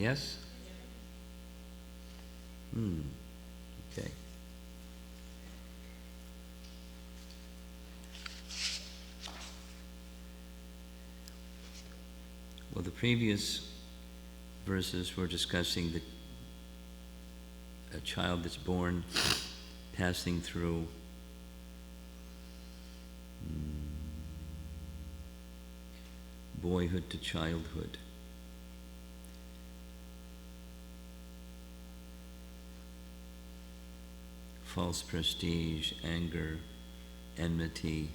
Yes? Okay. Well, the previous verses were discussing a child that's born, passing through boyhood to childhood. False prestige, anger, enmity,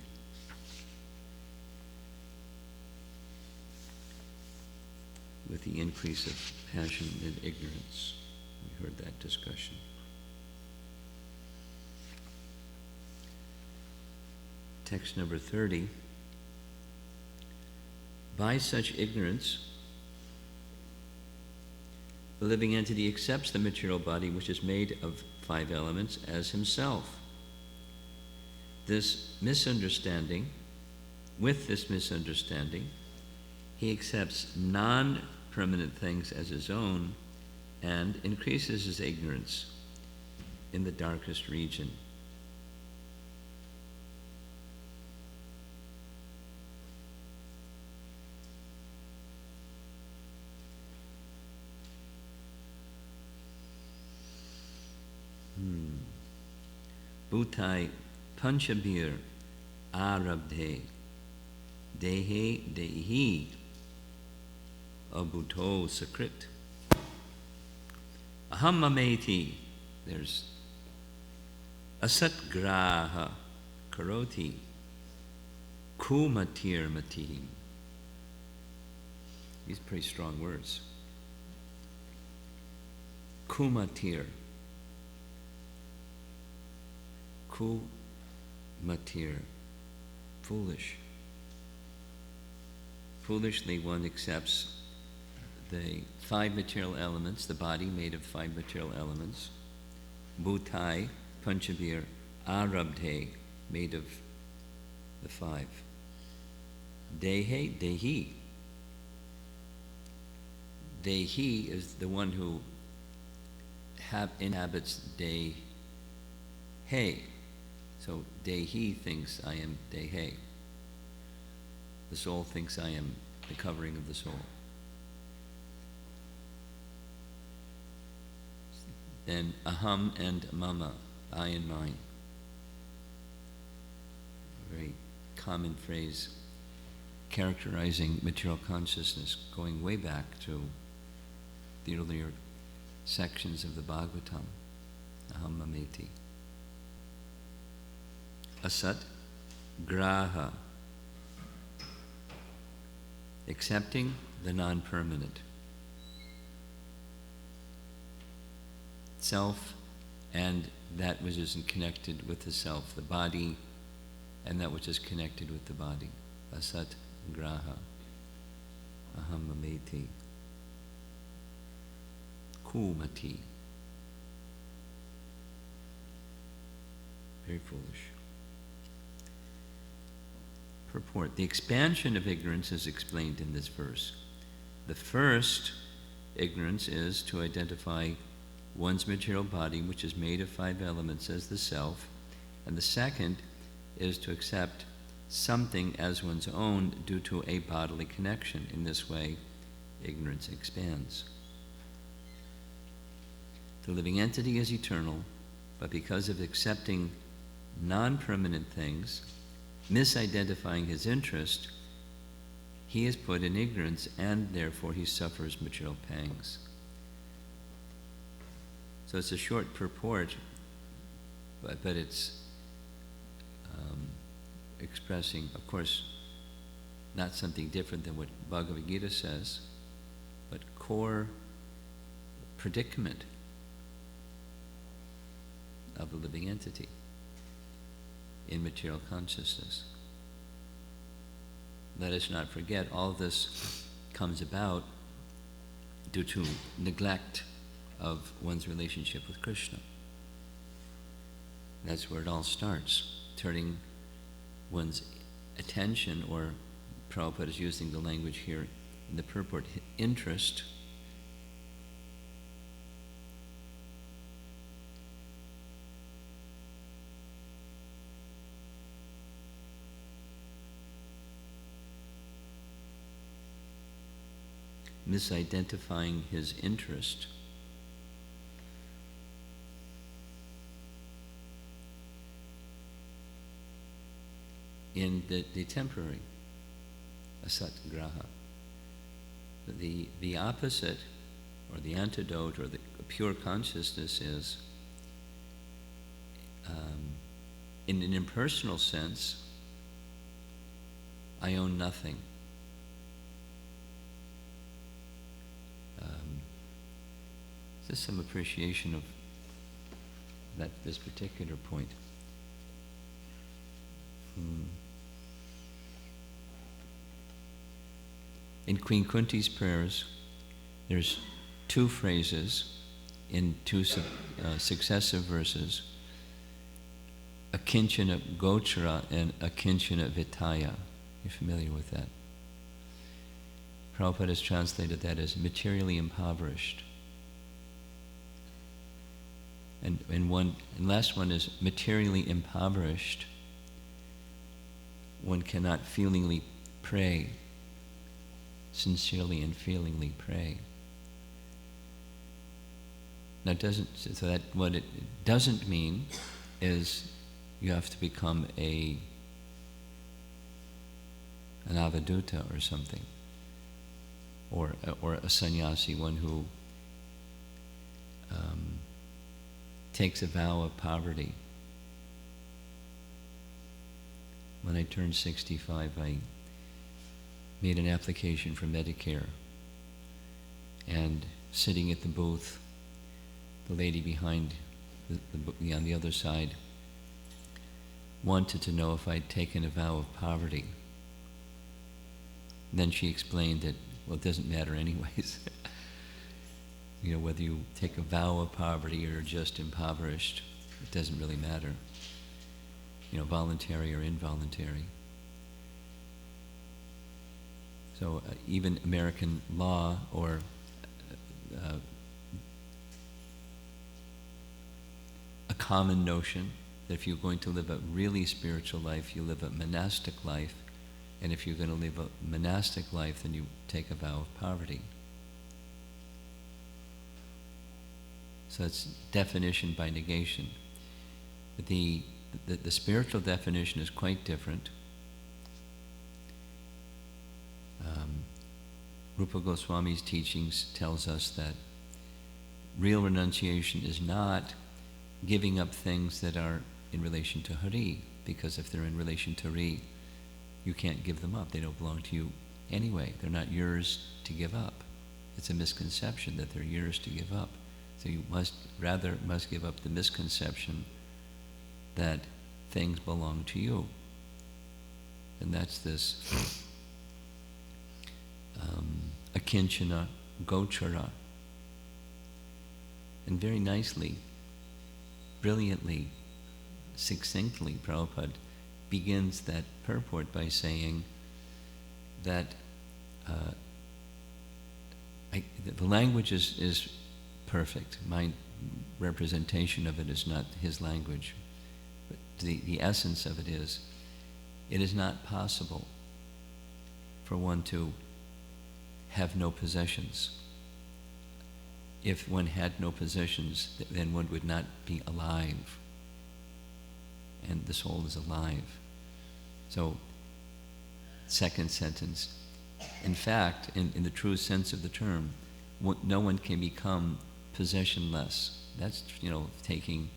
with the increase of passion and ignorance. We heard that discussion. Text number 30. By such ignorance, the living entity accepts the material body, which is made of 5 elements, as himself. With this misunderstanding, he accepts non-permanent things as his own and increases his ignorance in the darkest region. Bhutai panchabir arabdhe dehe dehi abhuto sakrit aham mameti. There's asatgraha karoti kumatir matihim. These are pretty strong words. Kumatir. Matir, foolish. Foolishly one accepts the 5 material elements, the body made of 5 material elements. Bhutai, panchabir, arabdhe, made of the 5. Dehe, dehi. Dehi is the one who inhabits dehe. So Dehi thinks I am Dehe. The soul thinks I am the covering of the soul. Then Aham and Mama, I and mine. A very common phrase characterizing material consciousness, going way back to the earlier sections of the Bhagavatam. Aham Mameti. Asat graha, accepting the non-permanent. Self and that which isn't connected with the self, the body and that which is connected with the body. Asat graha, aham mameti, kumati. Very foolish. Purport. The expansion of ignorance is explained in this verse. The first ignorance is to identify one's material body, which is made of 5 elements, as the self, and the second is to accept something as one's own due to a bodily connection. In this way, ignorance expands. The living entity is eternal, but because of accepting non-permanent things, misidentifying his interest, he is put in ignorance and therefore he suffers material pangs. So it's a short purport, but it's expressing, of course, not something different than what Bhagavad Gita says, but core predicament of the living entity in material consciousness. Let us not forget, all this comes about due to neglect of one's relationship with Krishna. That's where it all starts, turning one's attention, or Prabhupada is using the language here in the purport, interest, misidentifying his interest in the temporary, asat graha. The opposite, or the antidote, or the pure consciousness is, in an impersonal sense, I own nothing. Just some appreciation of this particular point. In Queen Kunti's prayers, there's two phrases in two successive verses, akinchana gochara and akinchana vitaya. You're familiar with that? Prabhupada has translated that as materially impoverished. And last one is materially impoverished. One cannot feelingly pray, sincerely and feelingly pray. Now what it doesn't mean is you have to become an avaduta or something, or a sannyasi, one who takes a vow of poverty. When I turned 65, I made an application for Medicare, and sitting at the booth, the lady behind on the other side wanted to know if I'd taken a vow of poverty. And then she explained that, well, it doesn't matter anyways. Whether you take a vow of poverty or just impoverished, it doesn't really matter. Voluntary or involuntary. So even American law, or a common notion that if you're going to live a really spiritual life, you live a monastic life, and if you're going to live a monastic life, then you take a vow of poverty. So it's definition by negation. But the spiritual definition is quite different. Rupa Goswami's teachings tells us that real renunciation is not giving up things that are in relation to Hari, because if they're in relation to Hari, you can't give them up. They don't belong to you anyway. They're not yours to give up. It's a misconception that they're yours to give up. So you must give up the misconception that things belong to you. And that's this akinchana gochara. And very nicely, brilliantly, succinctly, Prabhupada begins that purport by saying that the language is perfect. My representation of it is not his language. But the essence of it is not possible for one to have no possessions. If one had no possessions, then one would not be alive. And the soul is alive. So, second sentence. In fact, in the true sense of the term, no one can become possessionless. That's, taking,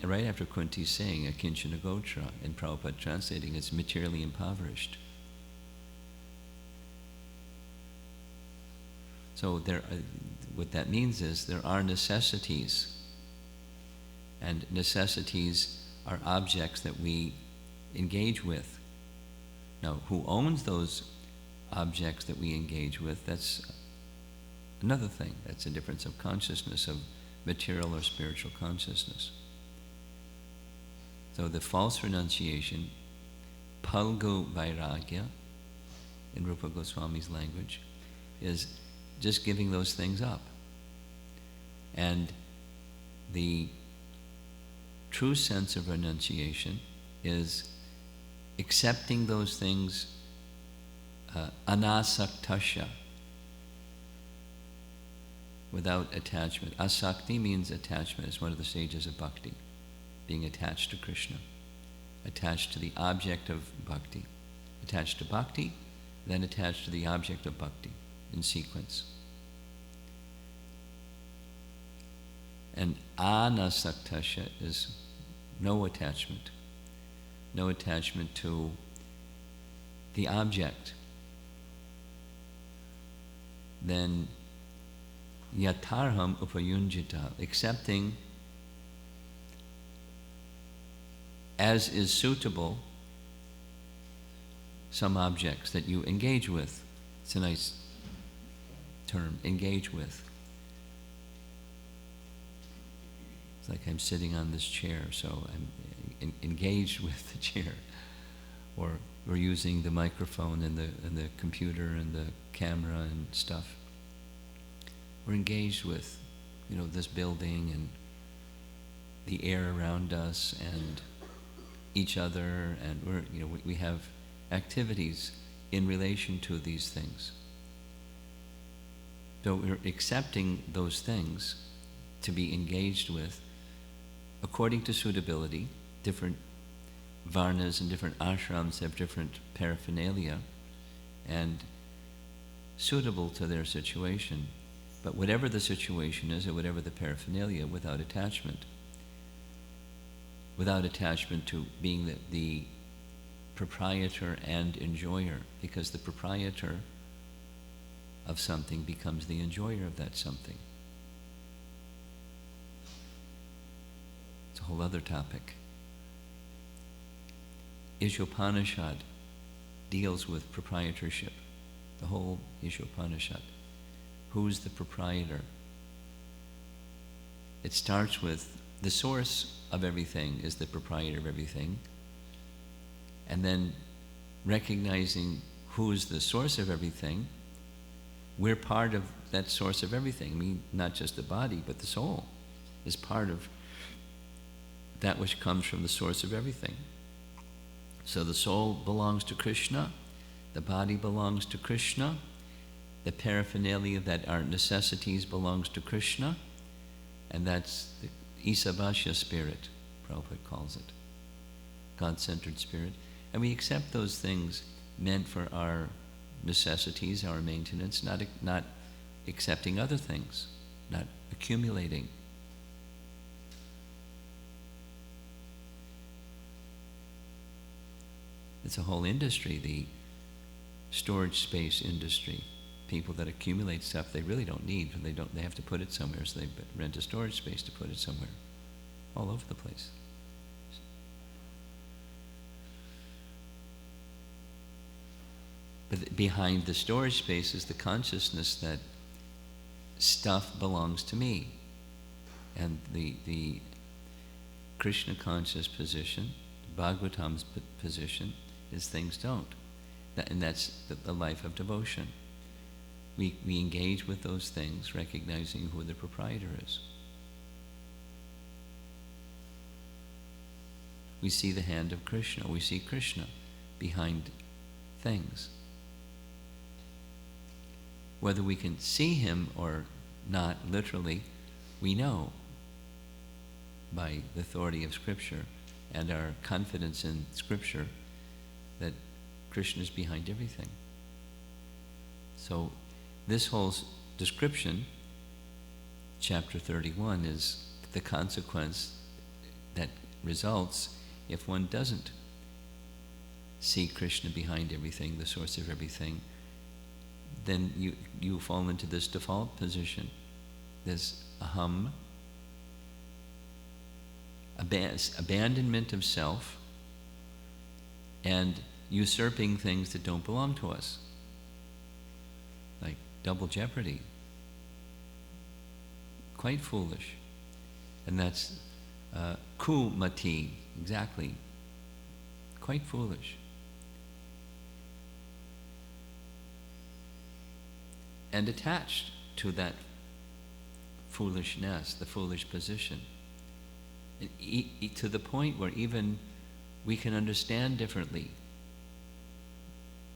right after Kunti saying, akinchana gochara, and Prabhupada translating, it's materially impoverished. So what that means is there are necessities, and necessities are objects that we engage with. Now, who owns those objects that we engage with, that's another thing. That's a difference of consciousness, of material or spiritual consciousness. So the false renunciation, palgu vairagya, in Rupa Goswami's language, is just giving those things up. And the true sense of renunciation is accepting those things anasaktasya, without attachment. Asakti means attachment. It's one of the stages of bhakti, being attached to Krishna, attached to the object of bhakti, attached to bhakti, then attached to the object of bhakti in sequence. And anasaktasya is no attachment to the object. Then yatarham upayunjita, accepting as is suitable some objects that you engage with. It's a nice term, engage with. It's like I'm sitting on this chair, so I'm engaged with the chair. Or we're using the microphone and the computer and the camera and stuff. We're engaged with, this building and the air around us and each other, and we have activities in relation to these things. So we're accepting those things to be engaged with according to suitability. Different varnas and different ashrams have different paraphernalia and suitable to their situation. But whatever the situation is, or whatever the paraphernalia, without attachment to being the proprietor and enjoyer, because the proprietor of something becomes the enjoyer of that something. It's a whole other topic. Ishopanishad deals with proprietorship, the whole Ishopanishad. Who's the proprietor? It starts with the source of everything is the proprietor of everything, and then recognizing who's the source of everything. We're part of that source of everything. I mean, not just the body, but the soul is part of that which comes from the source of everything. So the soul belongs to Krishna, the body belongs to Krishna, the paraphernalia that are necessities belongs to Krishna, and that's the Isabhasya spirit, Prabhupada calls it, God-centered spirit. And we accept those things meant for our necessities, our maintenance, not accepting other things, not accumulating. It's a whole industry, the storage space industry. People that accumulate stuff they really don't need, and they have to put it somewhere, so they rent a storage space to put it somewhere, all over the place. But behind the storage space is the consciousness that stuff belongs to me, and the Krishna conscious position, Bhagavatam's position, is things don't, and that's the life of devotion. We engage with those things, recognizing who the proprietor is. We see the hand of Krishna. We see Krishna behind things. Whether we can see him or not literally, we know by the authority of Scripture and our confidence in Scripture that Krishna is behind everything. So this whole description, chapter 31, is the consequence that results if one doesn't see Krishna behind everything, the source of everything. Then you fall into this default position, this aham, abandonment of self, and usurping things that don't belong to us, like double jeopardy. Quite foolish. And that's kumati, exactly. Quite foolish. And attached to that foolishness, the foolish position, to the point where even we can understand differently,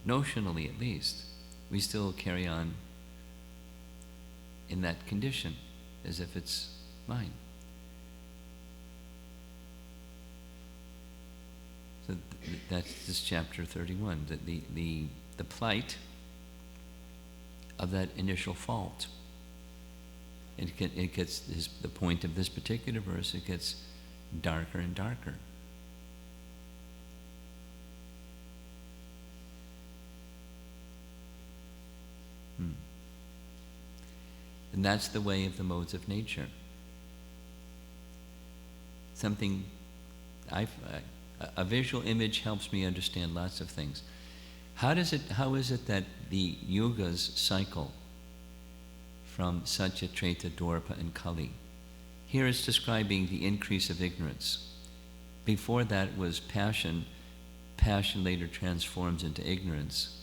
notionally at least, we still carry on in that condition, as if it's mine. So that's this chapter 31, the plight of that initial fault. It gets the point of this particular verse, it gets darker and darker. And that's the way of the modes of nature. Something, a visual image helps me understand lots of things. How is it that the yugas cycle from Satya, Treta, Dwapara, and Kali? Here it's describing the increase of ignorance. Before that was passion. Passion later transforms into ignorance.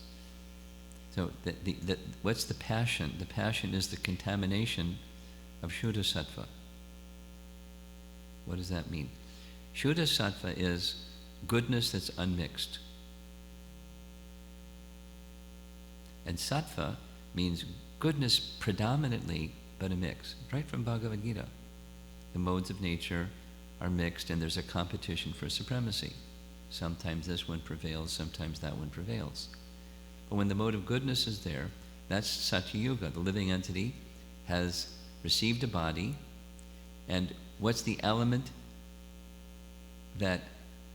So what's the passion? The passion is the contamination of Shuddha Sattva. What does that mean? Shuddha Sattva is goodness that's unmixed. And Sattva means goodness predominantly, but a mix. Right from Bhagavad Gita. The modes of nature are mixed and there's a competition for supremacy. Sometimes this one prevails, sometimes that one prevails. But when the mode of goodness is there, that's Satya Yuga. The living entity has received a body, and what's the element that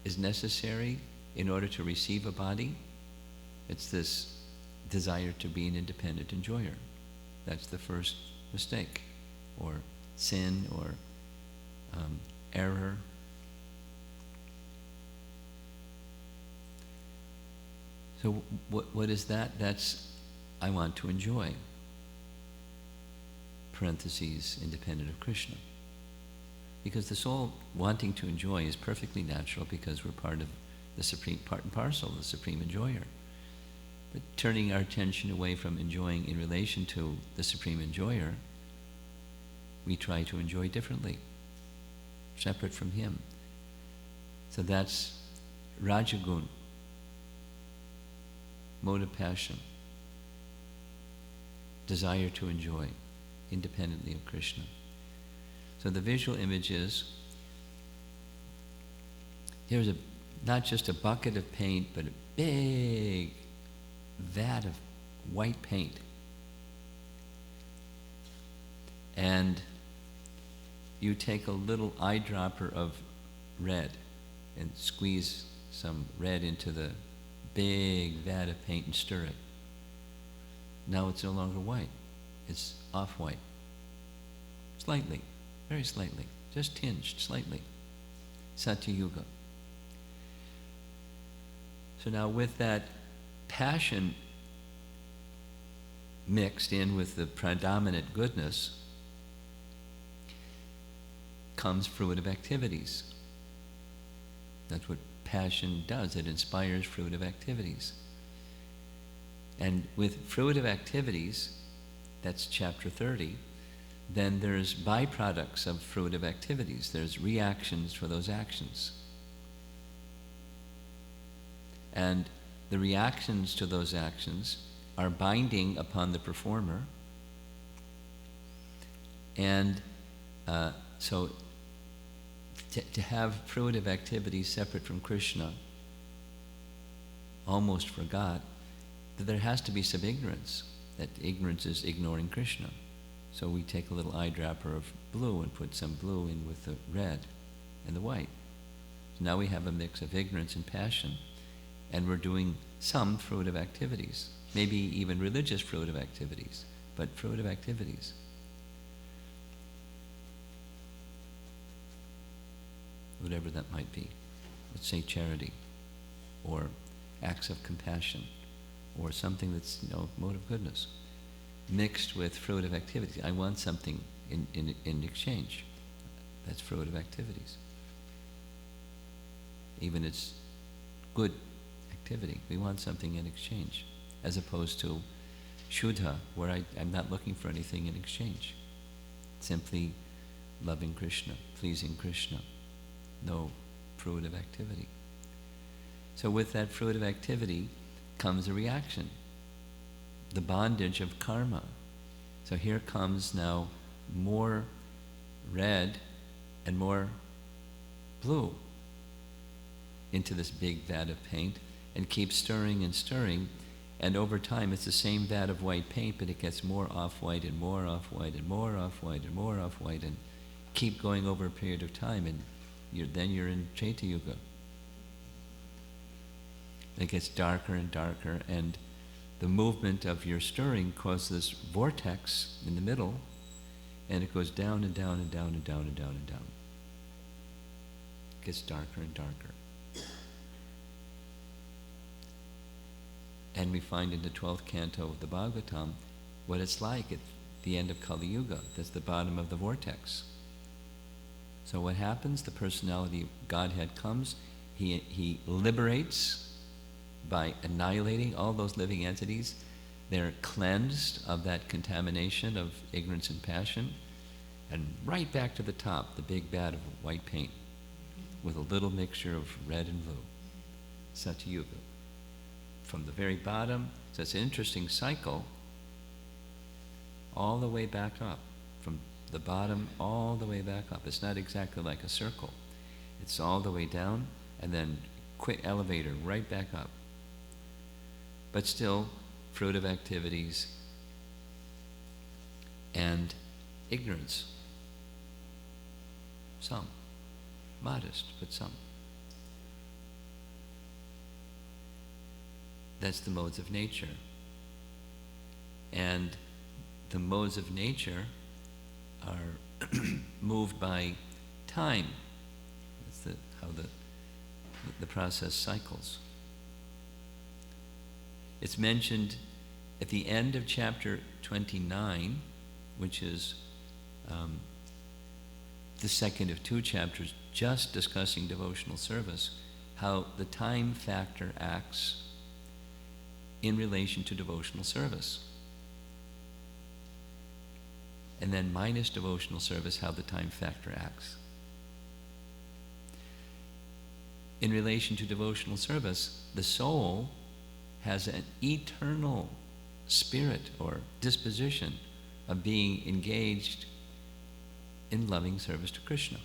is necessary in order to receive a body? It's this desire to be an independent enjoyer. That's the first mistake, or sin, or error. So what is that? That's, I want to enjoy. Parentheses, independent of Krishna. Because the soul wanting to enjoy is perfectly natural because we're part of the supreme, part and parcel of the supreme enjoyer. But turning our attention away from enjoying in relation to the supreme enjoyer, we try to enjoy differently, separate from him. So that's Rajagun, mode of passion, desire to enjoy independently of Krishna. So the visual image is, here's not just a bucket of paint, but a big vat of white paint. And you take a little eyedropper of red and squeeze some red into the big vat of paint and stir it. Now it's no longer white. It's off-white. Slightly, very slightly, just tinged slightly. Satya Yuga. So now with that passion mixed in with the predominant goodness comes fruitive activities. That's what passion does. It inspires fruitive activities. And with fruitive activities, that's chapter 30, then there's byproducts of fruitive activities. There's reactions for those actions. And the reactions to those actions are binding upon the performer. And so to have fruitive activities separate from Krishna, almost forgot that there has to be some ignorance, that ignorance is ignoring Krishna. So we take a little eyedropper of blue and put some blue in with the red and the white. So now we have a mix of ignorance and passion, and we're doing some fruitive activities, maybe even religious fruitive activities, but fruitive activities. Whatever that might be. Let's say charity, or acts of compassion, or something that's, mode of goodness, mixed with fruitive activities. I want something in exchange. That's fruitive activities. Even it's good activity. We want something in exchange, as opposed to Shuddha, where I'm not looking for anything in exchange. Simply loving Krishna, pleasing Krishna. No fruitive activity. So with that fruitive activity comes a reaction, the bondage of karma. So here comes now more red and more blue into this big vat of paint, and keeps stirring and stirring, and over time it's the same vat of white paint, but it gets more off-white and more off-white and more off-white and more off-white, and keep going over a period of time, and then you're in Chaita Yuga. It gets darker and darker, and the movement of your stirring causes this vortex in the middle, and it goes down and down and down and down and down and down. It gets darker and darker. And we find in the 12th canto of the Bhagavatam what it's like at the end of Kali Yuga. That's the bottom of the vortex. So what happens? The personality of Godhead comes. He liberates by annihilating all those living entities. They're cleansed of that contamination of ignorance and passion. And right back to the top, the big vat of white paint with a little mixture of red and blue. Satya Yuga. From the very bottom, so it's an interesting cycle, all the way back up. From the bottom all the way back up. It's not exactly like a circle. It's all the way down, and then quick elevator right back up. But still, fruit of activities and ignorance. Some. Modest, but some. That's the modes of nature. And the modes of nature are moved by time. That's how the process cycles. It's mentioned at the end of chapter 29, which is the second of two chapters just discussing devotional service, how the time factor acts in relation to devotional service. And then minus devotional service, how the time factor acts. In relation to devotional service, the soul has an eternal spirit or disposition of being engaged in loving service to Krishna.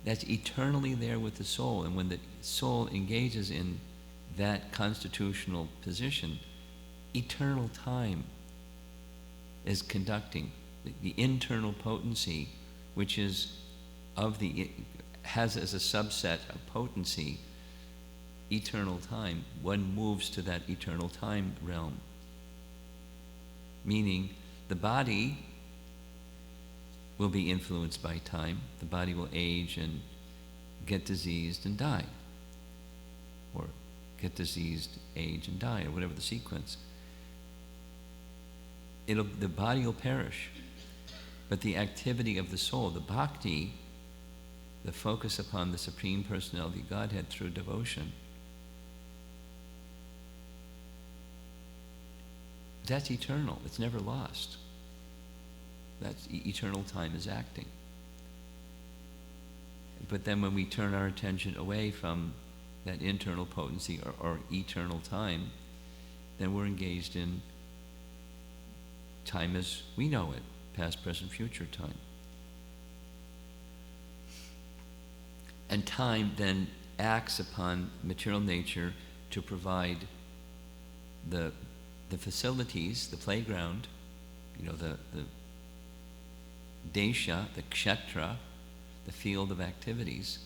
That's eternally there with the soul, and when the soul engages in that constitutional position, eternal time is conducting. The internal potency, which is has as a subset of potency eternal time, one moves to that eternal time realm. Meaning the body will be influenced by time. The body will age and get diseased and die. Or get diseased, age, and die, or whatever the sequence. The body will perish. But the activity of the soul, the bhakti, the focus upon the Supreme Personality of Godhead through devotion, that's eternal. It's never lost. That's eternal time is acting. But then when we turn our attention away from that internal potency or eternal time, then we're engaged in time as we know it, past, present, future time. And time then acts upon material nature to provide the facilities, the playground, the desha, the kshetra, the field of activities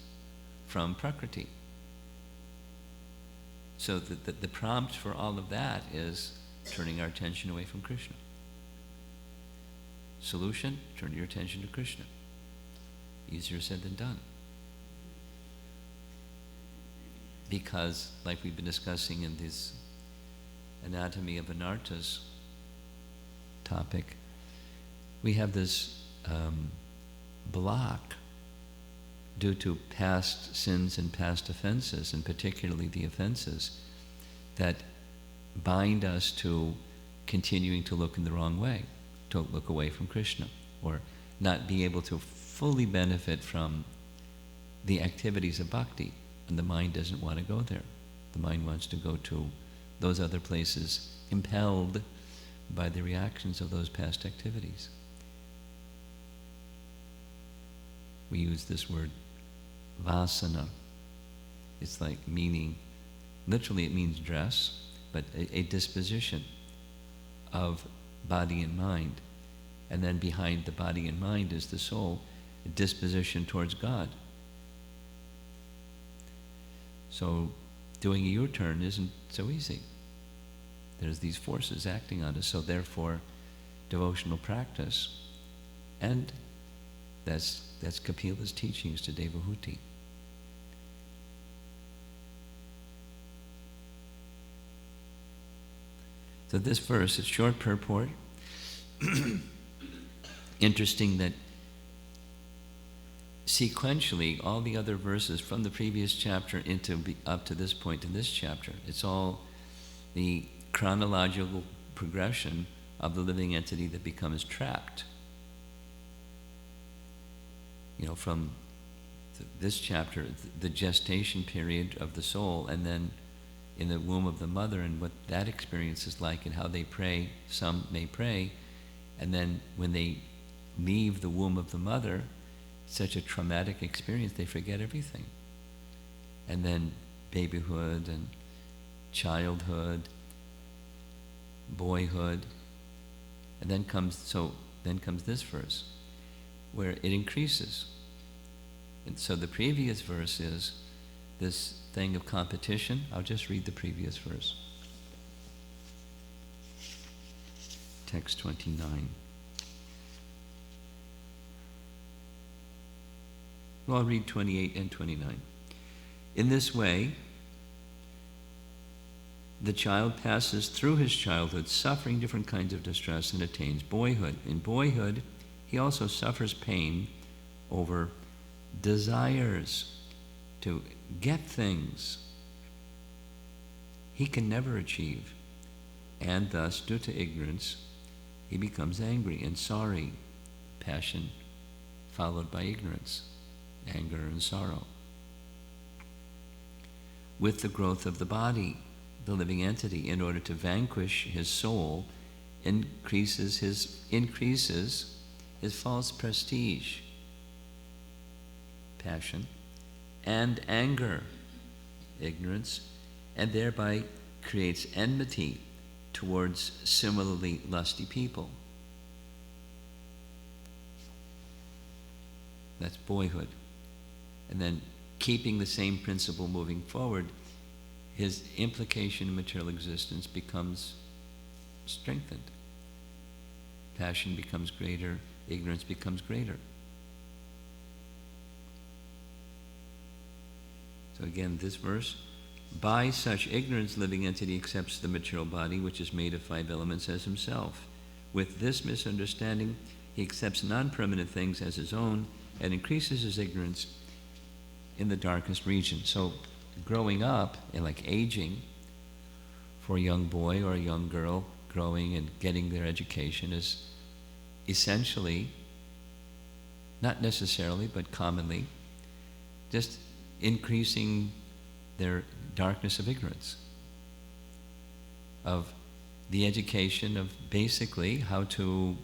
from Prakriti. So the prompt for all of that is turning our attention away from Krishna. Solution, turn your attention to Krishna. Easier said than done. Because, like we've been discussing in this anatomy of anarthas topic, we have this block due to past sins and past offenses, and particularly the offenses that bind us to continuing to look in the wrong way, to look away from Krishna, or not be able to fully benefit from the activities of bhakti. And the mind doesn't want to go there. The mind wants to go to those other places, impelled by the reactions of those past activities. We use this word vasana. It's like meaning, literally it means dress, but a disposition of body and mind. And then behind the body and mind is the soul, a disposition towards God. So doing a U-turn isn't so easy. There's these forces acting on us, so therefore devotional practice, and that's Kapila's teachings to Devahuti. So this verse, it's short purport. Interesting that sequentially, all the other verses from the previous chapter up to this point in this chapter, it's all the chronological progression of the living entity that becomes trapped. From this chapter, the gestation period of the soul, and then in the womb of the mother, and what that experience is like, and how they pray. Some may pray, and then when they leave the womb of the mother, such a traumatic experience, they forget everything. And then babyhood and childhood, boyhood, and then comes this verse, where it increases. And so the previous verse is this thing of competition. I'll just read the previous verse. Text 29. Well, I'll read 28 and 29. In this way, the child passes through his childhood, suffering different kinds of distress, and attains boyhood. In boyhood, he also suffers pain over desires to get things he can never achieve, and thus, due to ignorance, he becomes angry and sorry. Passion followed by ignorance, anger and sorrow. With the growth of the body, the living entity, in order to vanquish his soul, increases his false prestige, passion, and anger, ignorance, and thereby creates enmity towards similarly lusty people. That's boyhood. And then keeping the same principle moving forward, his implication in material existence becomes strengthened. Passion becomes greater, ignorance becomes greater. So again, this verse, by such ignorance, living entity accepts the material body, which is made of 5 elements, as himself. With this misunderstanding, he accepts non-permanent things as his own and increases his ignorance in the darkest region. So growing up, and like aging, for a young boy or a young girl growing and getting their education is essentially, not necessarily, but commonly, just increasing their darkness of ignorance, of the education of basically how to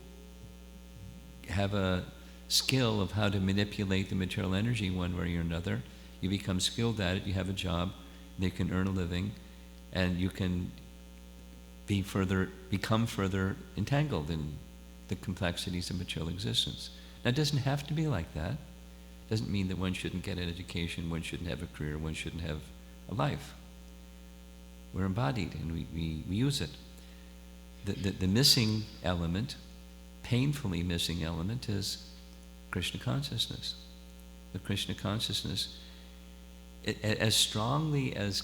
have a skill of how to manipulate the material energy one way or another. You become skilled at it, you have a job, they can earn a living, and you can become further entangled in the complexities of material existence. Now, it doesn't have to be like that. It doesn't mean that one shouldn't get an education, one shouldn't have a career, one shouldn't have a life. We're embodied and we use it. The missing element, painfully missing element, is Krishna consciousness. The Krishna consciousness, as strongly as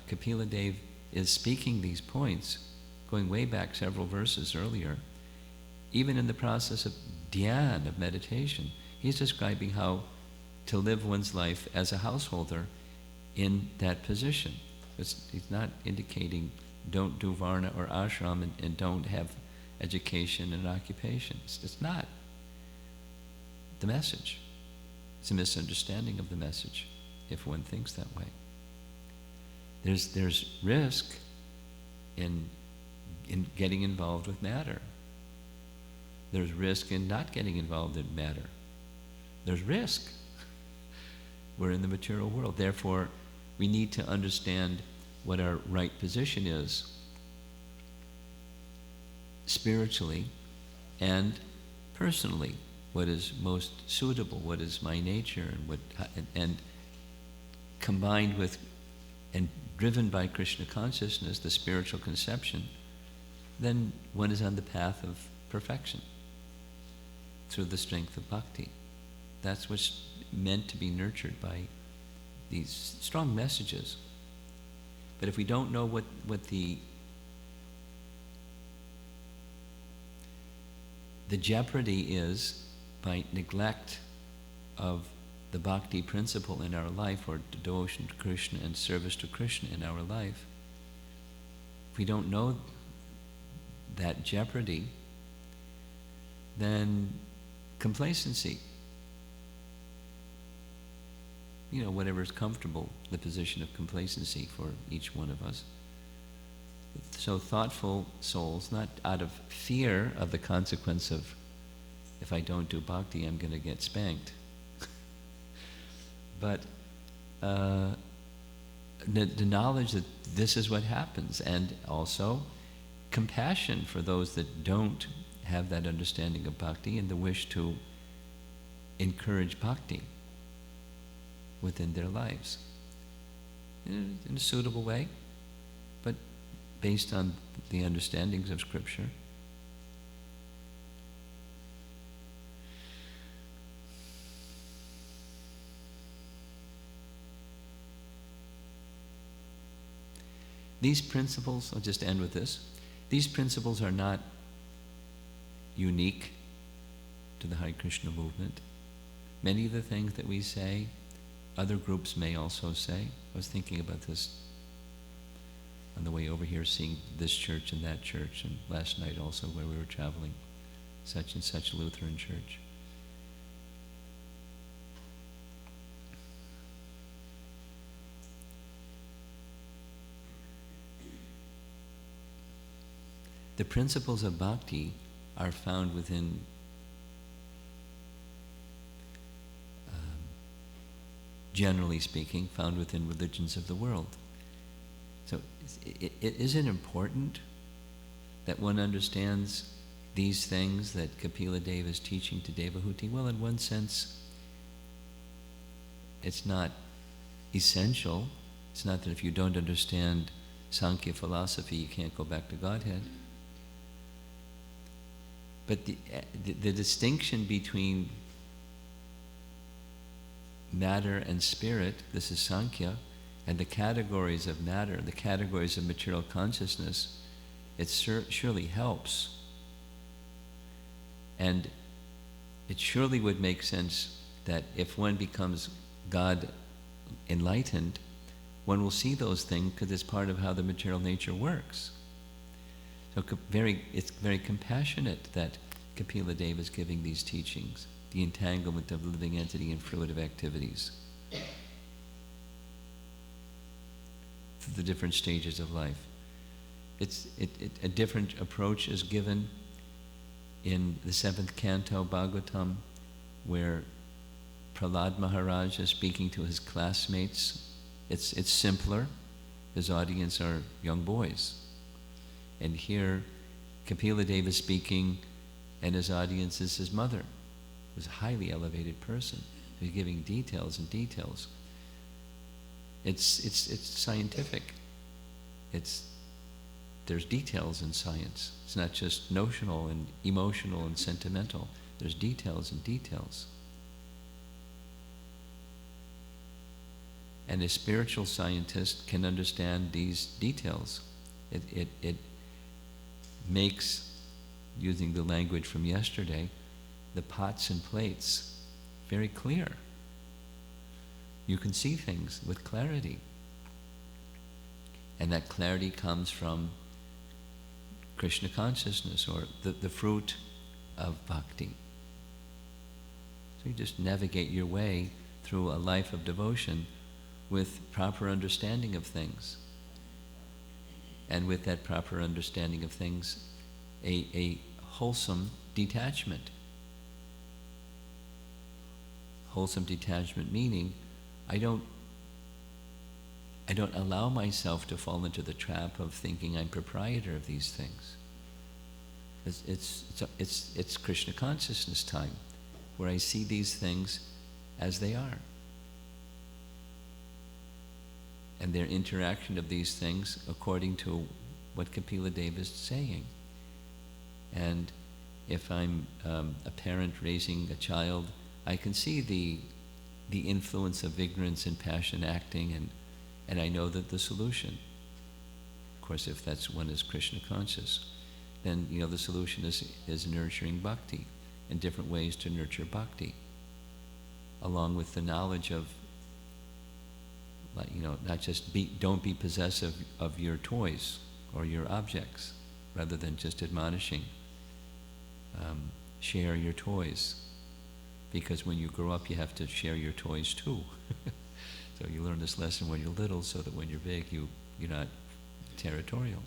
Kapila Dev is speaking these points, going way back several verses earlier, even in the process of dhyan, of meditation, he's describing how to live one's life as a householder in that position. He's not indicating don't do varna or ashram and don't have education and occupation. It's not the message. It's a misunderstanding of the message if one thinks that way. There's risk in in getting involved with matter. There's risk in not getting involved in matter. There's risk. We're in the material world. Therefore, we need to understand what our right position is spiritually and personally. What is most suitable, what is my nature, and combined with and driven by Krishna consciousness, the spiritual conception, then one is on the path of perfection through the strength of bhakti. That's what's meant to be nurtured by these strong messages. But if we don't know what the jeopardy is by neglect of the bhakti principle in our life, or devotion to Krishna and service to Krishna in our life, if we don't know that jeopardy, then complacency, whatever is comfortable, the position of complacency for each one of us. So thoughtful souls, not out of fear of the consequence of, if I don't do bhakti, I'm going to get spanked, but the knowledge that this is what happens, and also compassion for those that don't have that understanding of bhakti and the wish to encourage bhakti within their lives in a suitable way, but based on the understandings of Scripture. These principles, I'll just end with this, these principles are not unique to the Hare Krishna movement. Many of the things that we say, other groups may also say. I was thinking about this on the way over here, seeing this church and that church, and last night also where we were traveling, such and such Lutheran church. The principles of bhakti are found within generally speaking, found within religions of the world. So it isn't important that one understands these things that Kapila Deva is teaching to Devahuti. Well, in one sense, it's not essential. It's not that if you don't understand Sankhya philosophy, you can't go back to Godhead. But the distinction between matter and spirit, this is Sankhya, and the categories of matter, the categories of material consciousness, it surely helps. And it surely would make sense that if one becomes God enlightened, one will see those things because it's part of how the material nature works. So it's very compassionate that Kapila Deva is giving these teachings, the entanglement of the living entity and fruitive activities, through the different stages of life. A different approach is given in the 7th canto Bhagavatam, where Prahlad Maharaj is speaking to his classmates. It's simpler. His audience are young boys. And here, Kapila Deva is speaking, and his audience is his mother, who's a highly elevated person. He's giving details and details. It's scientific. There's details in science. It's not just notional and emotional and sentimental. There's details and details. And a spiritual scientist can understand these details. It makes, using the language from yesterday, the pots and plates very clear. You can see things with clarity. And that clarity comes from Krishna consciousness, or the fruit of bhakti. So you just navigate your way through a life of devotion with proper understanding of things. and with that proper understanding of things, a wholesome detachment. Wholesome detachment meaning I don't allow myself to fall into the trap of thinking I'm proprietor of these things. It's Krishna consciousness time, where I see these things as they are. And their interaction of these things according to what Kapila Deva is saying. And if I'm a parent raising a child, I can see the influence of ignorance and passion acting, and I know that the solution, of course, if that's one is Krishna conscious, then the solution is nurturing bhakti and different ways to nurture bhakti, along with the knowledge of, not just don't be possessive of your toys or your objects, rather than just admonishing, share your toys, because when you grow up you have to share your toys too. So you learn this lesson when you're little, so that when you're big you're not territorial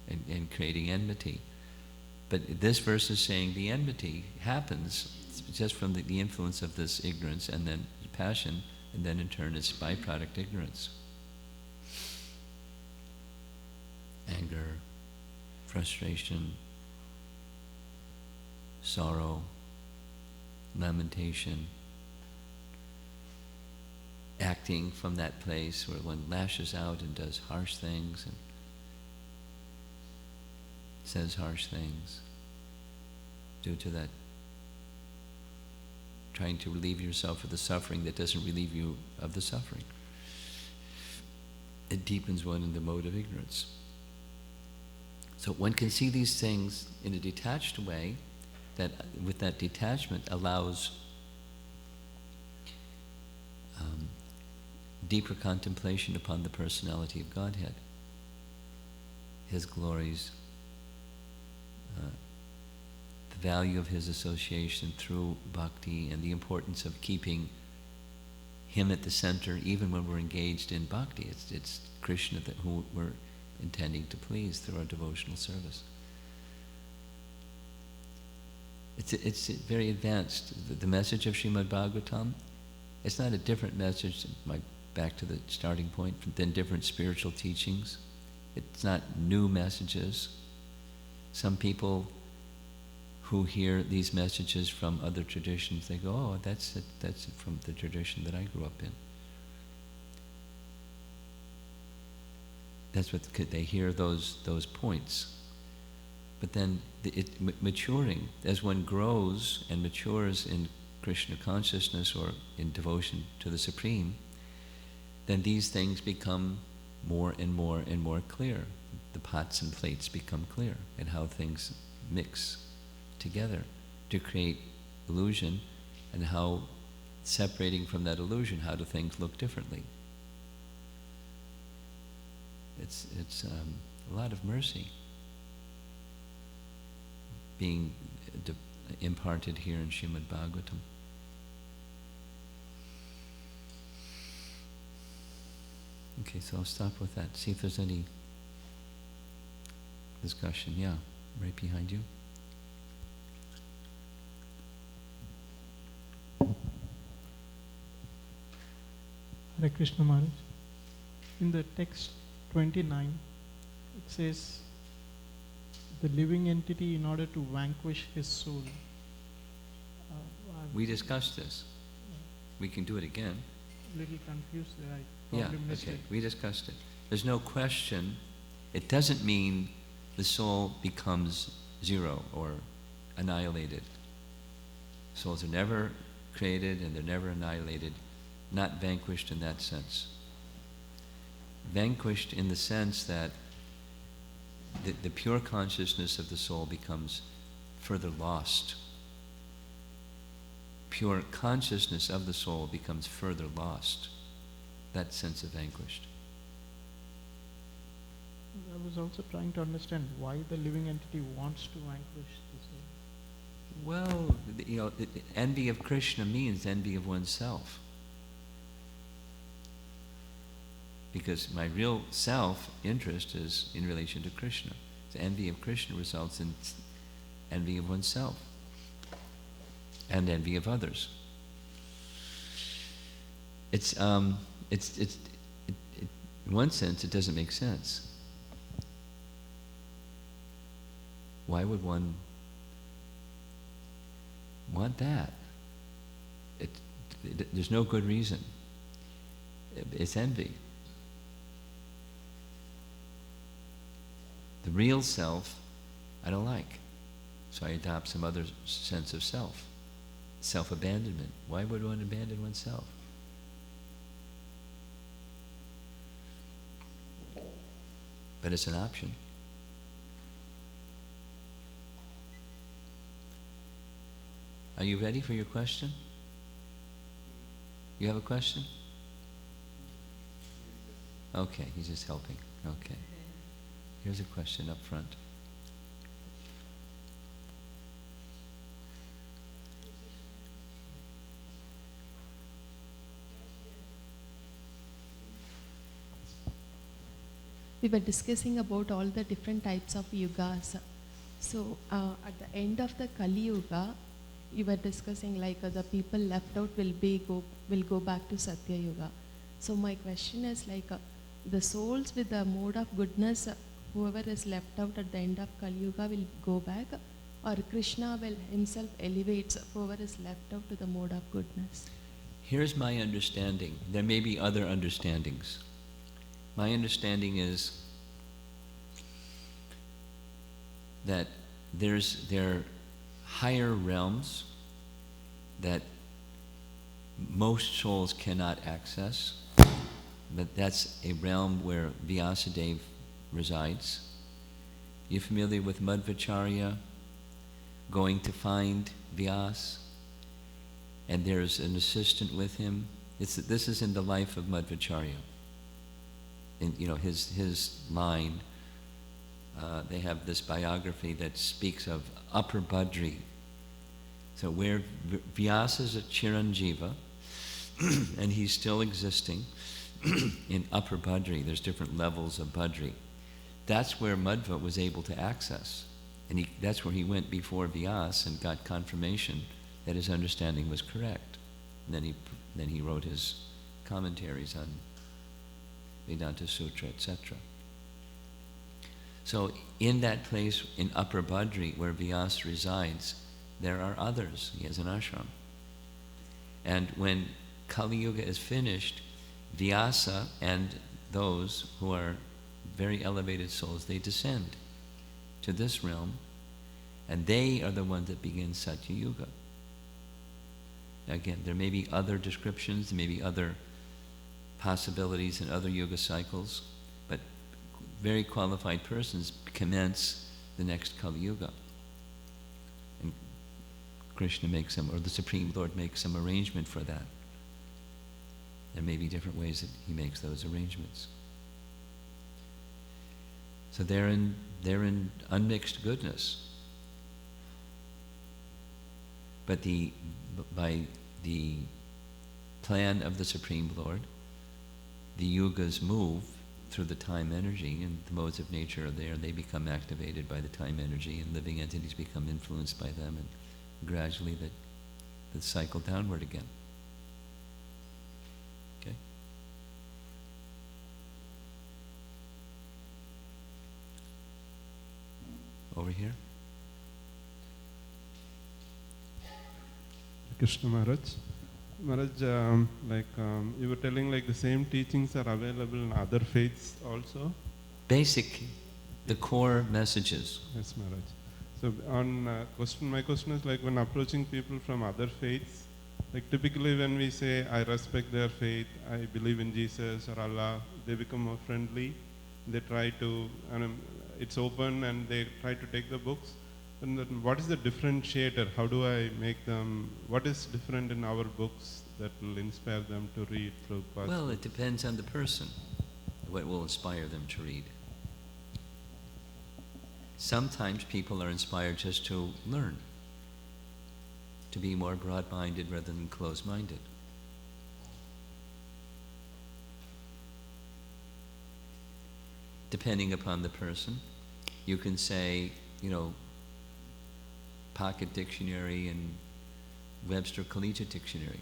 and creating enmity. But this verse is saying the enmity happens just from the influence of this ignorance and then passion, and then in turn it's byproduct ignorance. Anger, frustration, sorrow, lamentation, acting from that place where one lashes out and does harsh things and says harsh things due to that, trying to relieve yourself of the suffering that doesn't relieve you of the suffering. It deepens one in the mode of ignorance. So one can see these things in a detached way, that with that detachment allows deeper contemplation upon the personality of Godhead, His glories, the value of His association through bhakti, and the importance of keeping Him at the center even when we're engaged in bhakti. It's Krishna who we're intending to please through our devotional service. It's very advanced. The message of Srimad Bhagavatam, it's not a different message, back to the starting point, than different spiritual teachings. It's not new messages. Some people who hear these messages from other traditions, they go, oh, that's it from the tradition that I grew up in. That's what they hear, those points. But then maturing, as one grows and matures in Krishna consciousness or in devotion to the Supreme, then these things become more and more and more clear. The pots and plates become clear, and how things mix together to create illusion, and how, separating from that illusion, how do things look differently. It's a lot of mercy being imparted here in Srimad Bhagavatam. Okay, so I'll stop with that. See if there's any discussion. Yeah, right behind you. Hare Krishna Maharaj. In the text 29, it says, the living entity in order to vanquish his soul. We discussed this. We can do it again. A little confused there. I probably missed it. We discussed it. There's no question. It doesn't mean the soul becomes zero or annihilated. Souls are never created and they're never annihilated, not vanquished in that sense. Vanquished in the sense that the pure consciousness of the soul becomes further lost. Pure consciousness of the soul becomes further lost. That sense of vanquished. I was also trying to understand why the living entity wants to vanquish the soul. Well, envy of Krishna means envy of oneself. because my real self-interest is in relation to Krishna. So envy of Krishna results in envy of oneself and envy of others. In one sense, it doesn't make sense. Why would one want that? There's no good reason. It's envy. The real self, I don't like. So I adopt some other sense of self. Self-abandonment. Why would one abandon oneself? But it's an option. Are you ready for your question? You have a question? Okay, he's just helping. Okay. Here's a question up front. We were discussing about all the different types of yugas. So at the end of the Kali Yuga, you were discussing like the people left out will go back to Satya Yuga. So my question is like the souls with the mode of goodness, whoever is left out at the end of Kali Yuga will go back, or Krishna will himself elevates whoever is left out to the mode of goodness? Here's my understanding. There may be other understandings. My understanding is that there are higher realms that most souls cannot access, but that's a realm where Vyasadeva resides. You familiar with Madhvacharya going to find Vyas? And there's an assistant with him. This is in the life of Madhvacharya. In his line, they have this biography that speaks of Upper Badri. So where Vyasa is a Chiranjiva, and he's still existing in Upper Badri. There's different levels of Badri. That's where Madhva was able to access. And that's where he went before Vyasa and got confirmation that his understanding was correct. And then he wrote his commentaries on Vedanta Sutra, etc. So in that place in Upper Badri where Vyasa resides, there are others. He has an ashram. And when Kali Yuga is finished, Vyasa and those who are very elevated souls, they descend to this realm, and they are the ones that begin Satya Yuga. Again, there may be other descriptions, there may be other possibilities in other yuga cycles, but very qualified persons commence the next Kali Yuga. And Krishna makes some, or the Supreme Lord makes some arrangement for that. There may be different ways that he makes those arrangements. So they're in unmixed goodness. But by the plan of the Supreme Lord, the yugas move through the time energy, and the modes of nature are there, and they become activated by the time energy, and living entities become influenced by them, and gradually the cycle downward again. Okay? Over here. Krishna Maharaj. Maharaj, you were telling like the same teachings are available in other faiths also? Basic, the core messages. Yes, Maharaj. So my question is like when approaching people from other faiths, like typically when we say, I respect their faith, I believe in Jesus or Allah, they become more friendly. They try to, it's open and they try to take the books. And then what is the differentiator? How do I make them, what is different in our books that will inspire them to read Prabhupada? Well, it depends on the person, what will inspire them to read. Sometimes people are inspired just to learn, to be more broad-minded rather than closed-minded. depending upon the person. You can say, Pocket Dictionary and Webster Collegiate Dictionary.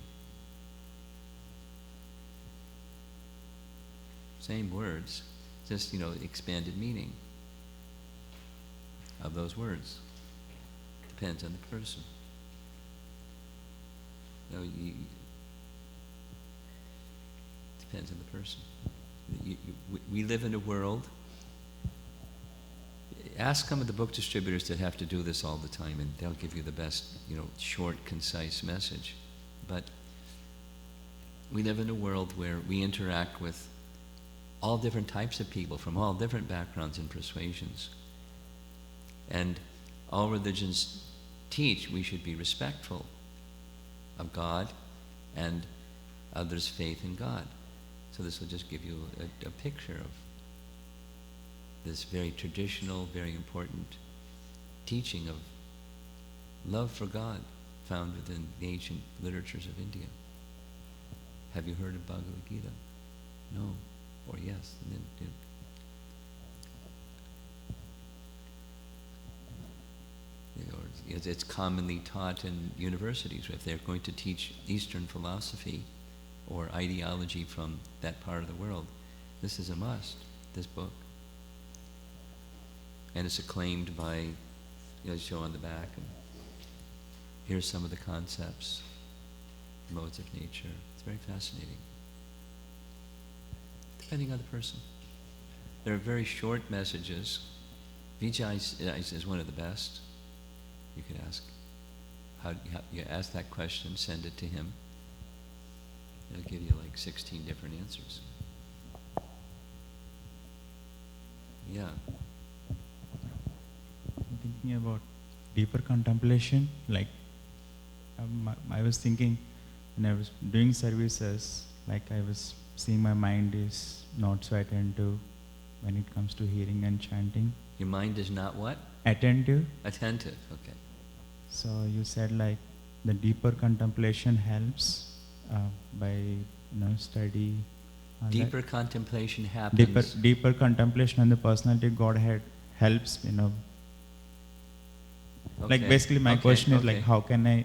Same words, just, expanded meaning of those words. Depends on the person. Depends on the person. We live in a world. Ask some of the book distributors that have to do this all the time, and they'll give you the best, short, concise message. But we live in a world where we interact with all different types of people from all different backgrounds and persuasions. And all religions teach we should be respectful of God and others' faith in God. So this will just give you a picture of this very traditional, very important teaching of love for God found within the ancient literatures of India. Have you heard of Bhagavad Gita? No. Or yes. And then, it's commonly taught in universities. If they're going to teach Eastern philosophy or ideology from that part of the world, this is a must, this book. And it's acclaimed by, show on the back. And here's some of the concepts, modes of nature. It's very fascinating. Depending on the person. There are very short messages. Vijay is one of the best. You could ask, you ask that question, send it to him. It'll give you like 16 different answers. Yeah. Thinking about deeper contemplation, like I was thinking when I was doing services, like I was seeing my mind is not so attentive when it comes to hearing and chanting. Your mind is not what? Attentive. Attentive, okay. So you said like the deeper contemplation helps by study. Deeper contemplation happens. Deeper contemplation on the personality of Godhead helps, Okay. Like basically my question is like okay. how can I,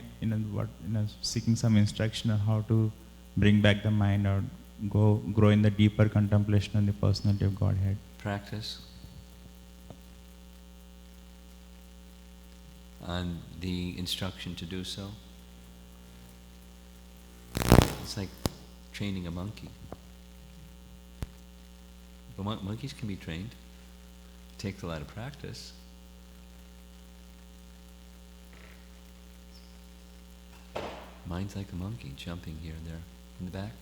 seeking some instruction on how to bring back the mind or grow in the deeper contemplation on the personality of Godhead. Practice. On the instruction to do so. It's like training a monkey. But monkeys can be trained. It takes a lot of practice. Mind's like a monkey, jumping here and there. In the back.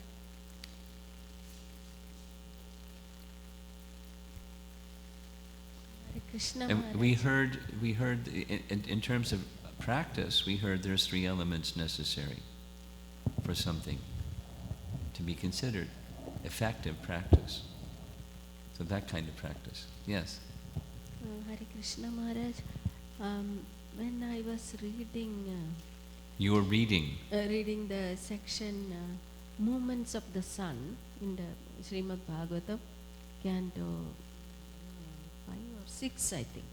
Krishna And Maharaj. we heard in terms of practice, we heard there's 3 elements necessary for something to be considered effective practice. So that kind of practice. Yes. Hare Krishna Maharaj, when I was reading You were reading. reading the section Movements of the Sun in the Srimad Bhagavatam, Canto 5 or 6, I think.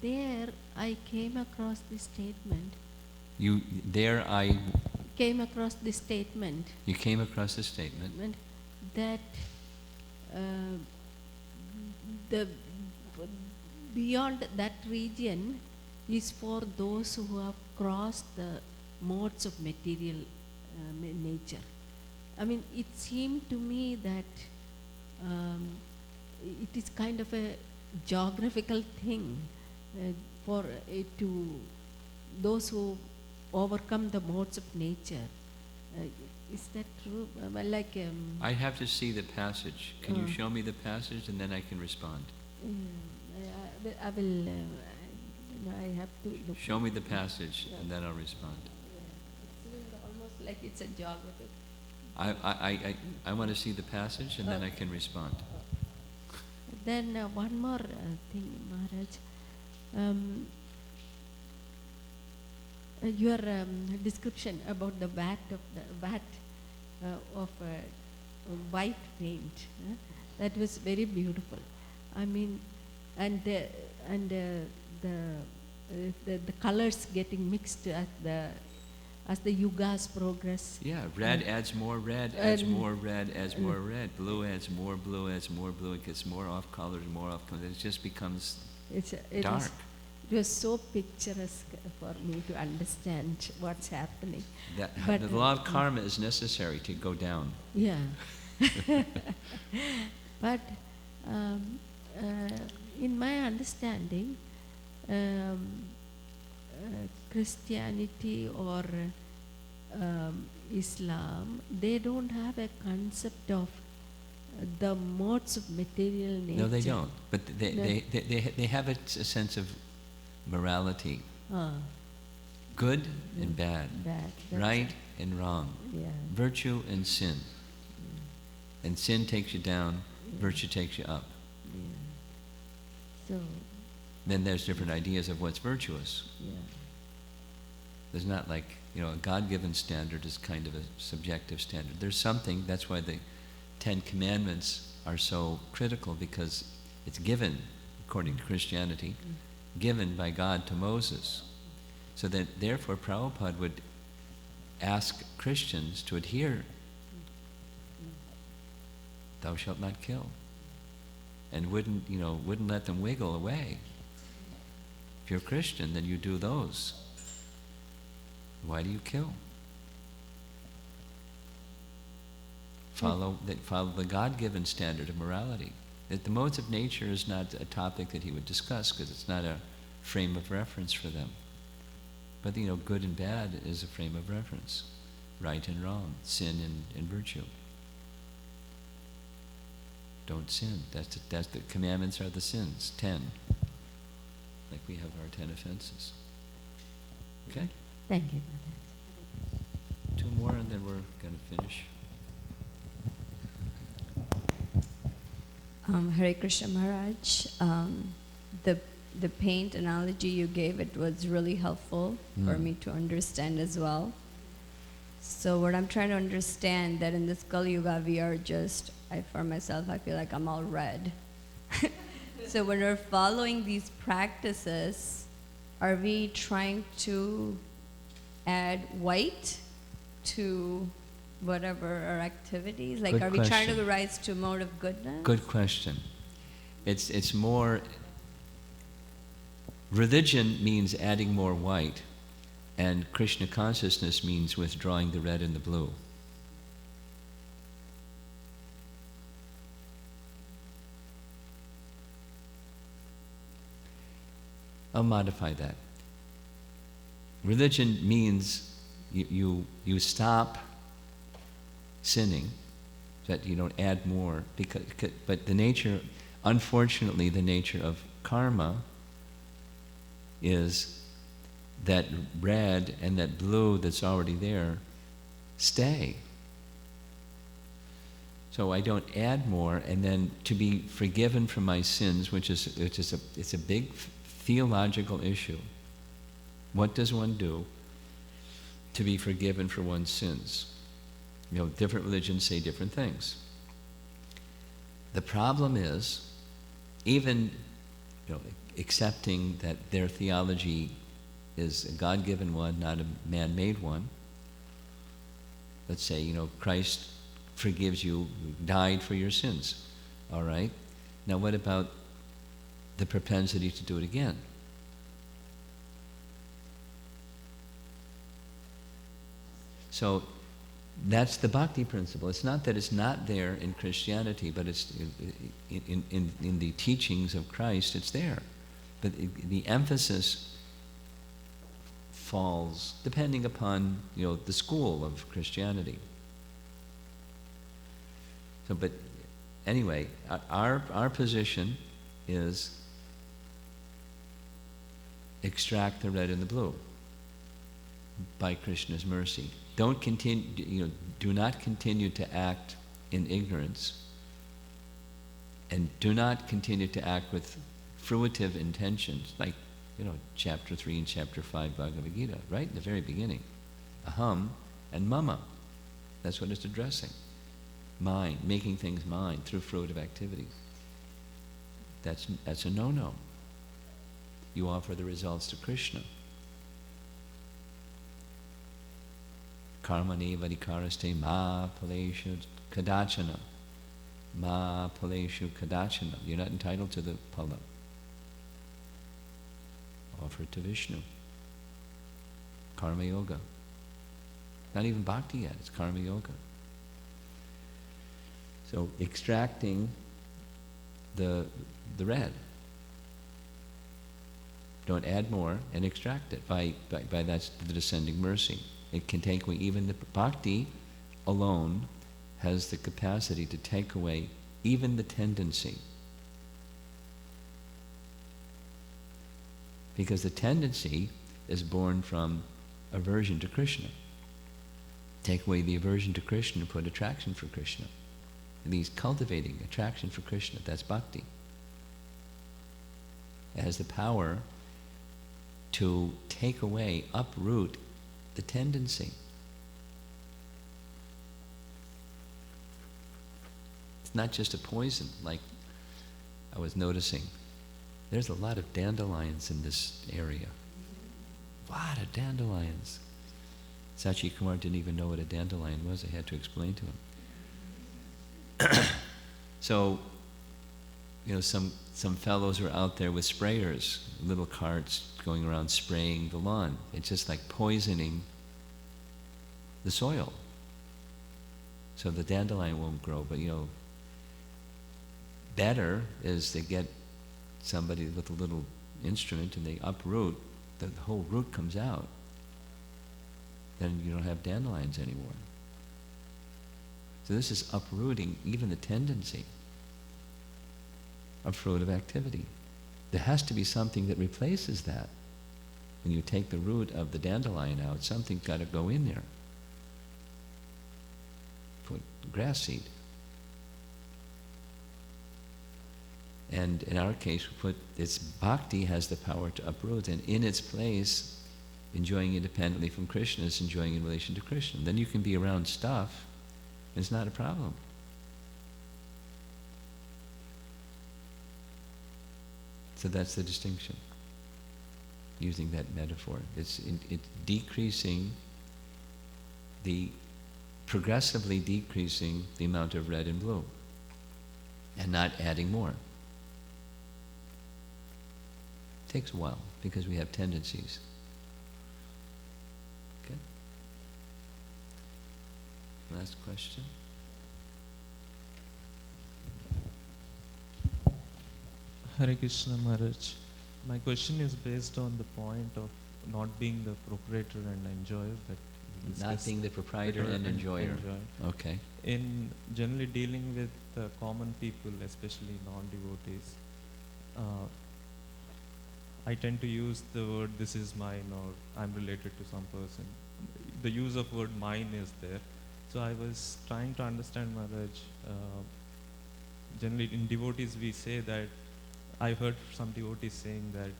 There I came across this statement. You Came across this statement. You came across this statement. That the beyond that region is for those who have crossed the modes of material nature. I mean, it seemed to me that it is kind of a geographical thing for to those who overcome the modes of nature. Is that true? I have to see the passage. Can you show me the passage and then I can respond? I will. I have to look. Show me the passage and then I'll respond. It's almost like it's a geographic. I want to see the passage and then I can respond. Then one more thing, Maharaj. Your description about the vat of white paint. That was very beautiful. I mean, and the colors getting mixed as the yugas progress. Yeah, red adds more red, adds more red, adds more red. Blue adds more blue, adds more blue. It gets more off color, more off color. It just becomes dark. It was so picturesque for me to understand what's happening. But the law of karma is necessary to go down. Yeah. But in my understanding, Christianity or Islam, they don't have a concept of the modes of material nature. No, they don't. But they have a sense of morality. Good and bad. Right and wrong. Yeah. Virtue and sin. And sin takes you down, virtue takes you up. So Then there's different ideas of what's virtuous. There's not like, a God-given standard is kind of a subjective standard. There's something, that's why the 10 Commandments are so critical, because it's given, according to Christianity, given by God to Moses. So that therefore Prabhupada would ask Christians to adhere. Thou shalt not kill. And wouldn't let them wiggle away. If you're a Christian, then you do those. Why do you kill? Follow the God-given standard of morality. That the modes of nature is not a topic that he would discuss, because it's not a frame of reference for them. But good and bad is a frame of reference. Right and wrong, sin and virtue. Don't sin. That's the commandments are the sins. 10. Like we have our 10 offenses. Okay? thank you. 2 more and then we're going to finish. Hare Krishna Maharaj, the paint analogy you gave, it was really helpful for me to understand as well. So what I'm trying to understand, that in this Kali Yuga we are just, for myself, I feel like I'm all red. So when we're following these practices, are we trying to add white to whatever our activities? Like, Good are we trying question. to rise to a mode of goodness? Good question. It's more, religion means adding more white, and Krishna consciousness means withdrawing the red and the blue. I'll modify that. Religion means you stop sinning, that you don't add more, but the nature, unfortunately, the nature of karma is that red and that blue that's already there stay. So I don't add more, and then to be forgiven from my sins, which is it's a big theological issue. What does one do to be forgiven for one's sins? Different religions say different things. The problem is, even accepting that their theology is a God-given one, not a man-made one. Let's say, Christ forgives you, died for your sins. All right? Now what about the propensity to do it again? So that's the bhakti principle. It's not that it's not there in Christianity, but it's in the teachings of Christ, it's there. But the emphasis falls depending upon the school of Christianity. So, but anyway, our position is extract the red and the blue by Krishna's mercy. Don't continue, do not continue to act in ignorance, and do not continue to act with fruitive intentions, like chapter 3 and chapter 5 Bhagavad Gita, right in the very beginning. Aham and mama. That's what it's addressing. mine, making things mine through fruitive activity. That's a no-no. You offer the results to Krishna. Karmani vadikaraste ma paleshu kadachana. Ma paleshu kadachana. You're not entitled to the pala. Offer it to Vishnu. Karma yoga. Not even bhakti yet, it's karma yoga. So extracting the red. Don't add more and extract it by that's the descending mercy. It can take away, even the bhakti alone has the capacity to take away even the tendency. Because the tendency is born from aversion to Krishna. Take away the aversion to Krishna and put attraction for Krishna. And he's cultivating attraction for Krishna. That's bhakti. It has the power to take away, uproot the tendency. It's not just a poison, like I was noticing. There's a lot of dandelions in this area. A lot of dandelions. Sachi Kumar didn't even know what a dandelion was. I had to explain to him. So, some fellows were out there with sprayers, little carts going around spraying the lawn. It's just like poisoning the soil. So the dandelion won't grow, but better is they get somebody with a little instrument and they uproot, the whole root comes out. Then you don't have dandelions anymore. So this is uprooting even the tendency of fruitive activity. There has to be something that replaces that. When you take the root of the dandelion out, something's got to go in there. Put grass seed. And in our case, bhakti has the power to uproot, and in its place, enjoying independently from Krishna is enjoying in relation to Krishna. Then you can be around stuff, and it's not a problem. So that's the distinction, using that metaphor. It's progressively decreasing the amount of red and blue, and not adding more. It takes a while, because we have tendencies. Okay? Last question. Hare Krishna Maharaj. My question is based on the point of not being the proprietor and enjoyer that you Not discussed. being the proprietor and enjoyer. Okay. In generally dealing with common people, especially non-devotees, I tend to use the word "this is mine" or "I'm related to some person." The use of word "mine" is there. So I was trying to understand, Maharaj. Generally, in devotees, we say that. I heard some devotees saying that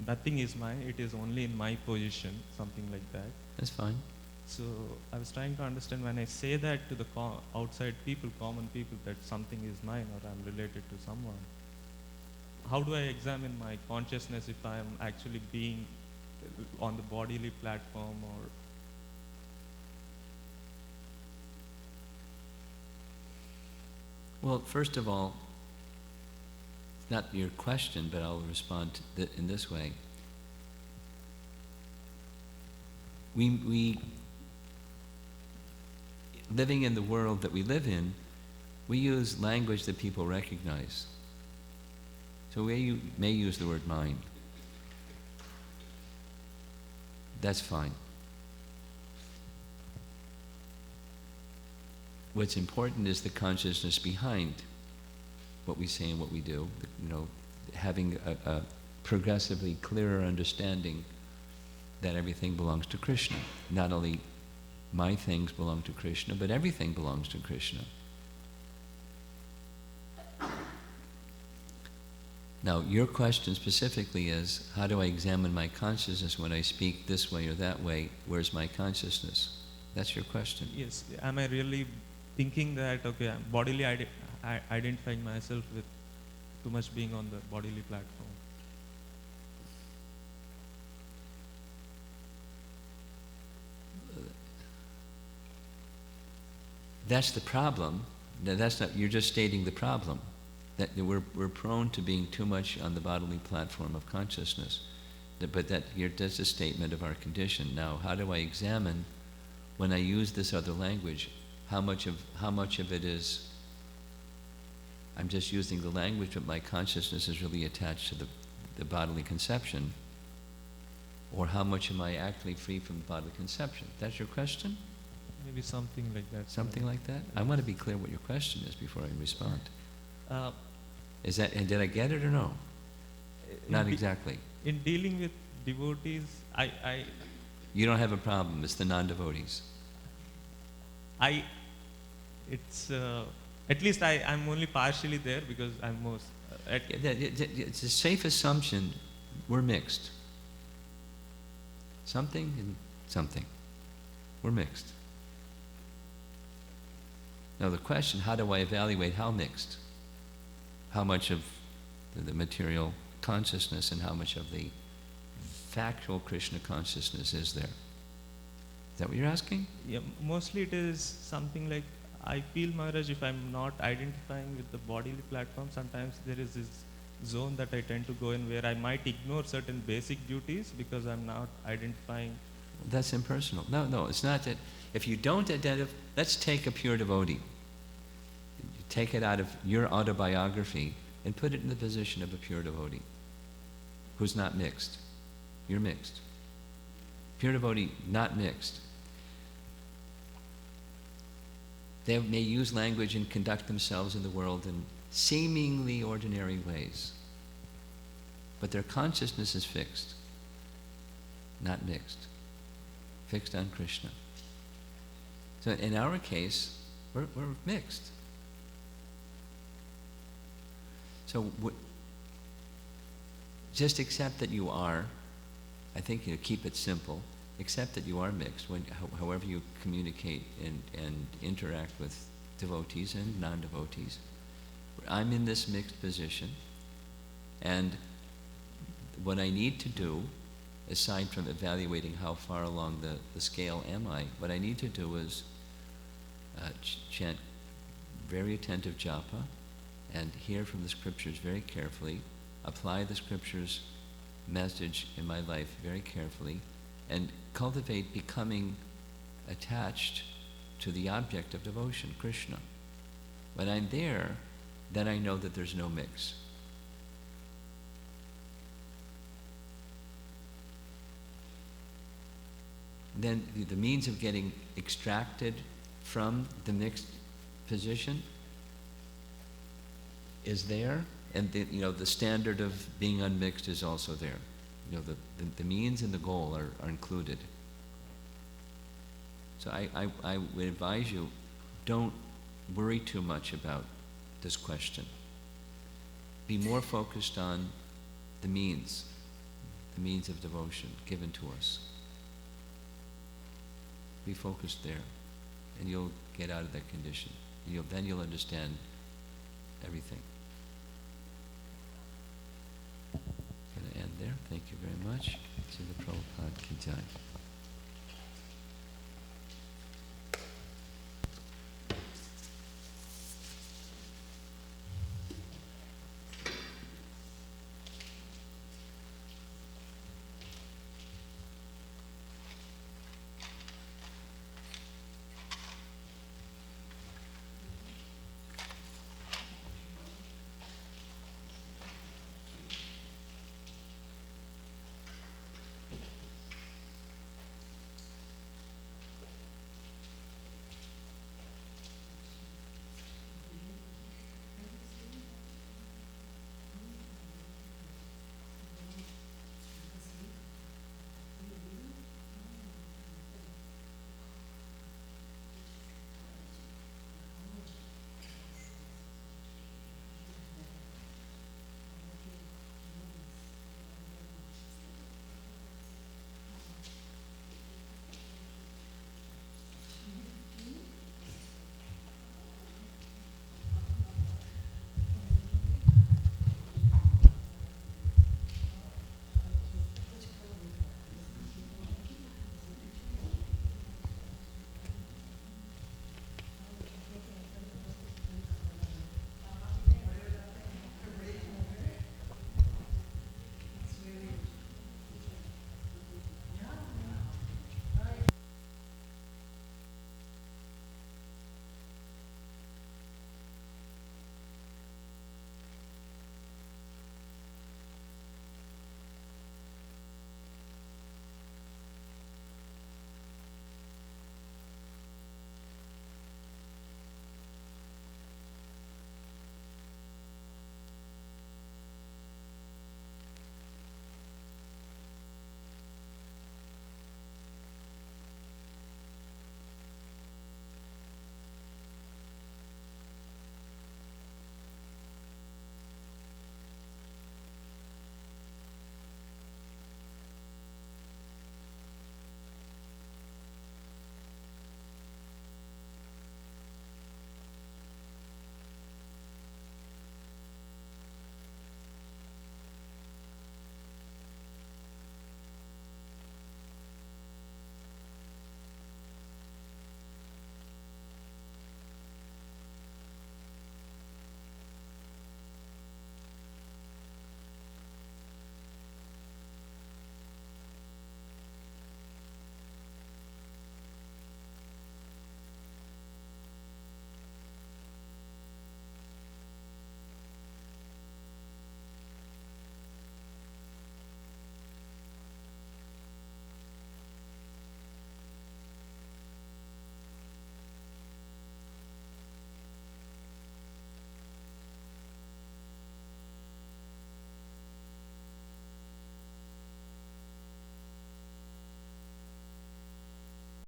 nothing is mine; it is only in my position, something like that. That's fine. So I was trying to understand, when I say that to the outside people, common people, that something is mine or I'm related to someone, how do I examine my consciousness if I am actually being on the bodily platform or... Well, first of all, it's not your question, but I'll respond to in this way. We living in the world that we live in, we use language that people recognize. So we may use the word mind. That's fine. What's important is the consciousness behind what we say and what we do. Having a progressively clearer understanding that everything belongs to Krishna. Not only my things belong to Krishna, but everything belongs to Krishna. Now, your question specifically is, how do I examine my consciousness when I speak this way or that way? Where's my consciousness? That's your question. Yes, am I really thinking that, okay, I'm bodily identifying myself with too much being on the bodily platform. That's the problem. No, that's not, you're just stating the problem. That we're prone to being too much on the bodily platform of consciousness. But that's a statement of our condition. Now, how do I examine, when I use this other language, how much of it is, I'm just using the language, but my consciousness is really attached to the bodily conception, or how much am I actually free from the bodily conception? That's your question? Maybe something like that. Something like that? I want to be clear what your question is before I respond. Is that, and did I get it or no? Not exactly. In dealing with devotees, You don't have a problem, it's the non-devotees. it's at least I'm only partially there because I'm most. It's a safe assumption we're mixed. Something and something. We're mixed. Now the question, how do I evaluate how mixed? How much of the material consciousness and how much of the factual Krishna consciousness is there? Is that what you're asking? Yeah, mostly it is something like, I feel, Maharaj, if I'm not identifying with the bodily platform, sometimes there is this zone that I tend to go in where I might ignore certain basic duties because I'm not identifying. That's impersonal. No, it's not that. If you don't identify, let's take a pure devotee. You take it out of your autobiography and put it in the position of a pure devotee who's not mixed. You're mixed. Pure devotee, not mixed. They may use language and conduct themselves in the world in seemingly ordinary ways, but their consciousness is fixed, not mixed, fixed on Krishna. So in our case, we're mixed. So just accept that you are. I think keep it simple. Accept that you are mixed, however you communicate and interact with devotees and non-devotees. I'm in this mixed position, and what I need to do, aside from evaluating how far along the scale am I, what I need to do is chant very attentive japa and hear from the scriptures very carefully, apply the scriptures' message in my life very carefully, and cultivate becoming attached to the object of devotion, Krishna. When I'm there, then I know that there's no mix. Then the means of getting extracted from the mixed position is there, and the standard of being unmixed is also there. The means and the goal are included. So I would advise you, don't worry too much about this question. Be more focused on the means of devotion given to us. Be focused there, and you'll get out of that condition. Then you'll understand everything. Going to end there. Thank you very much. To the Prabhupada Ki Jai.